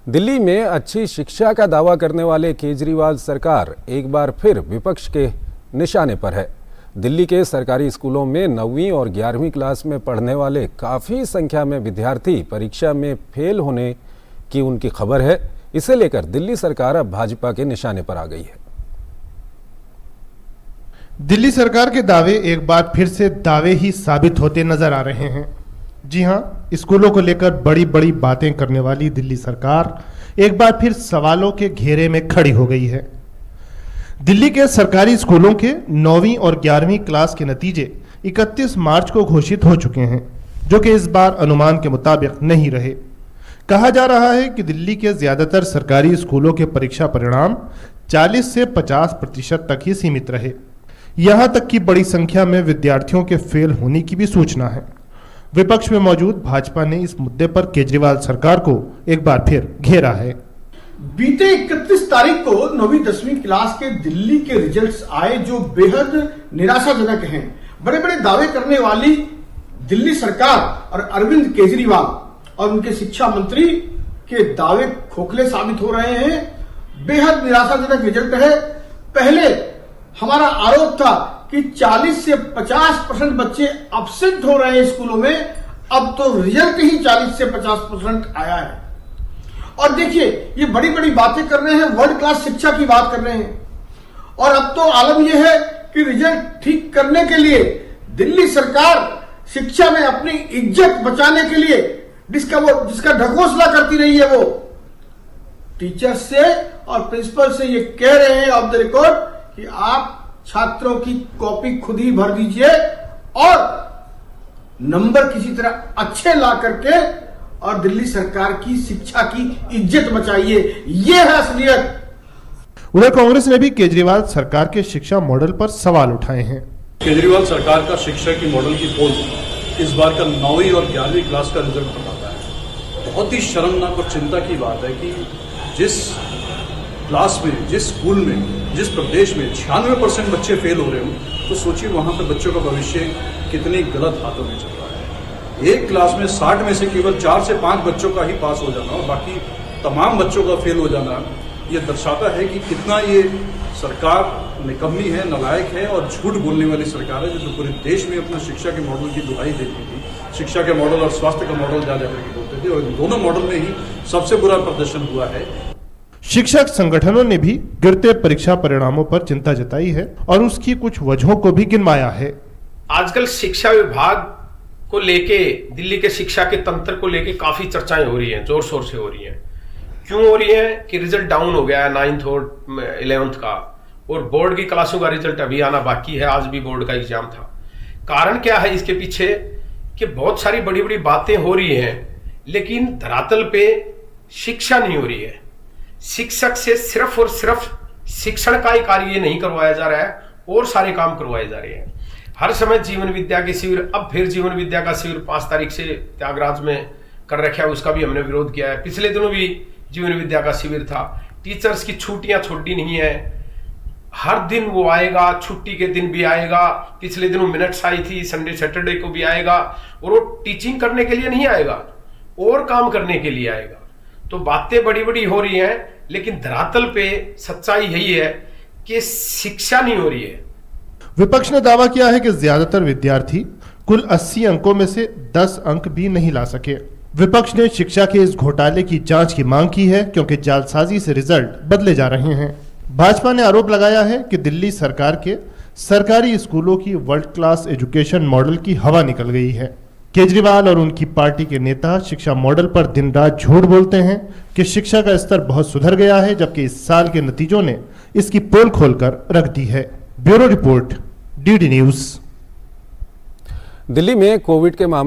दिल्ली में अच्छी शिक्षा का दावा करने वाले केजरीवाल सरकार एक बार फिर विपक्ष के निशाने पर है। दिल्ली के सरकारी स्कूलों में 9वीं और 11वीं क्लास में पढ़ने वाले काफ़ी संख्या में विद्यार्थी परीक्षा में फेल होने की उनकी खबर है। इसे लेकर दिल्ली सरकार अब भाजपा के निशाने पर आ गई है। दिल्ली सरकार के दावे एक बार फिर से दावे ही साबित होते नजर आ रहे हैं। जी हां, स्कूलों को लेकर बड़ी बड़ी बातें करने वाली दिल्ली सरकार एक बार फिर सवालों के घेरे में खड़ी हो गई है। दिल्ली के सरकारी स्कूलों के 9वीं और 11वीं क्लास के नतीजे 31 मार्च को घोषित हो चुके हैं, जो कि इस बार अनुमान के मुताबिक नहीं रहे। कहा जा रहा है कि दिल्ली के ज्यादातर सरकारी स्कूलों के परीक्षा परिणाम 40 से 50% तक ही सीमित रहे। यहां तक कि बड़ी संख्या में विद्यार्थियों के फेल होने की भी सूचना है। विपक्ष में मौजूद भाजपा ने इस मुद्दे पर केजरीवाल सरकार को एक बार फिर घेरा है। बीते 31 तारीख को 9वीं 10वीं क्लास के दिल्ली के रिजल्ट्स आए, जो बेहद निराशाजनक हैं। बड़े बड़े दावे करने वाली दिल्ली सरकार और अरविंद केजरीवाल और उनके शिक्षा मंत्री के दावे खोखले साबित हो रहे हैं। बेहद निराशाजनक रिजल्ट है। पहले हमारा आरोप था कि 40 से 50% बच्चे एब्सेंट हो रहे हैं स्कूलों में, अब तो रिजल्ट ही 40 से 50% आया है। और देखिए, ये बड़ी बड़ी बातें कर रहे हैं, वर्ल्ड क्लास शिक्षा की बात कर रहे हैं। और अब तो आलम यह है कि रिजल्ट ठीक करने के लिए दिल्ली सरकार शिक्षा में अपनी इज्जत बचाने के लिए जिसका ढकोसला करती रही है, वो टीचर्स से और प्रिंसिपल से ये कह रहे हैं ऑफ द रिकॉर्ड कि आप छात्रों की कॉपी खुद ही भर दीजिए और नंबर किसी तरह अच्छे ला करके और दिल्ली सरकार की शिक्षा की इज्जत बचाइए। यह है असलियत। उधर कांग्रेस ने भी केजरीवाल सरकार के शिक्षा मॉडल पर सवाल उठाए हैं। केजरीवाल सरकार का शिक्षा की मॉडल की पोल इस बार का 9वीं और 11वीं क्लास का रिजल्ट बताता है। बहुत ही शर्मनाक और चिंता की बात है कि जिस क्लास में, जिस स्कूल में, जिस प्रदेश में 96% बच्चे फेल हो रहे हो, तो सोचिए वहां पर बच्चों का भविष्य कितनी गलत हाथों में चल रहा है। एक क्लास में 60 में से केवल 4 से 5 बच्चों का ही पास हो जाना और बाकी तमाम बच्चों का फेल हो जाना, ये दर्शाता है कि कितना ये सरकार निकम्मी है, नालायक है और झूठ बोलने वाली सरकार है, जो पूरे देश में अपना शिक्षा के मॉडल की दुहाई देती थी। शिक्षा के मॉडल और स्वास्थ्य का मॉडल जा जाकर के बोलते थे, और इन दोनों मॉडल में ही सबसे बुरा प्रदर्शन हुआ है। शिक्षक संगठनों ने भी गिरते परीक्षा परिणामों पर चिंता जताई है और उसकी कुछ वजहों को भी गिनवाया है। आजकल शिक्षा विभाग को लेके, दिल्ली के शिक्षा के तंत्र को लेके काफी चर्चाएं हो रही हैं, जोर शोर से हो रही हैं। क्यों हो रही हैं कि रिजल्ट डाउन हो गया है 9th और 11th का, और बोर्ड की क्लासों का रिजल्ट अभी आना बाकी है। आज भी बोर्ड का एग्जाम था। कारण क्या है इसके पीछे कि बहुत सारी बड़ी बड़ी बातें हो रही हैं, लेकिन धरातल पे शिक्षा नहीं हो रही है। शिक्षक से सिर्फ और सिर्फ शिक्षण का ही कार्य नहीं करवाया जा रहा है, और सारे काम करवाए जा रहे हैं। हर समय जीवन विद्या के शिविर, अब फिर जीवन विद्या का शिविर 5 तारीख से त्यागराज में कर रखा है, उसका भी हमने विरोध किया है। पिछले दिनों भी जीवन विद्या का शिविर था। टीचर्स की छुट्टियां छोड़ी नहीं है, हर दिन वो आएगा, छुट्टी के दिन भी आएगा। पिछले दिनों मिनट्स आई थी, संडे सैटरडे को भी आएगा, और वो टीचिंग करने के लिए नहीं आएगा, और काम करने के लिए आएगा। तो बातें बड़ी बड़ी हो रही हैं, लेकिन धरातल पे सच्चाई यही है कि शिक्षा नहीं हो रही है। विपक्ष ने दावा किया है कि ज्यादातर विद्यार्थी कुल 80 अंकों में से 10 अंक भी नहीं ला सके। विपक्ष ने शिक्षा के इस घोटाले की जांच की मांग की है, क्योंकि जालसाजी से रिजल्ट बदले जा रहे हैं। भाजपा ने आरोप लगाया है कि दिल्ली सरकार के सरकारी स्कूलों की वर्ल्ड क्लास एजुकेशन मॉडल की हवा निकल गई है। केजरीवाल और उनकी पार्टी के नेता शिक्षा मॉडल पर दिन रात झूठ बोलते हैं कि शिक्षा का स्तर बहुत सुधर गया है, जबकि इस साल के नतीजों ने इसकी पोल खोलकर रख दी है। Bureau report, DD news. Delhi में कोविड के मामले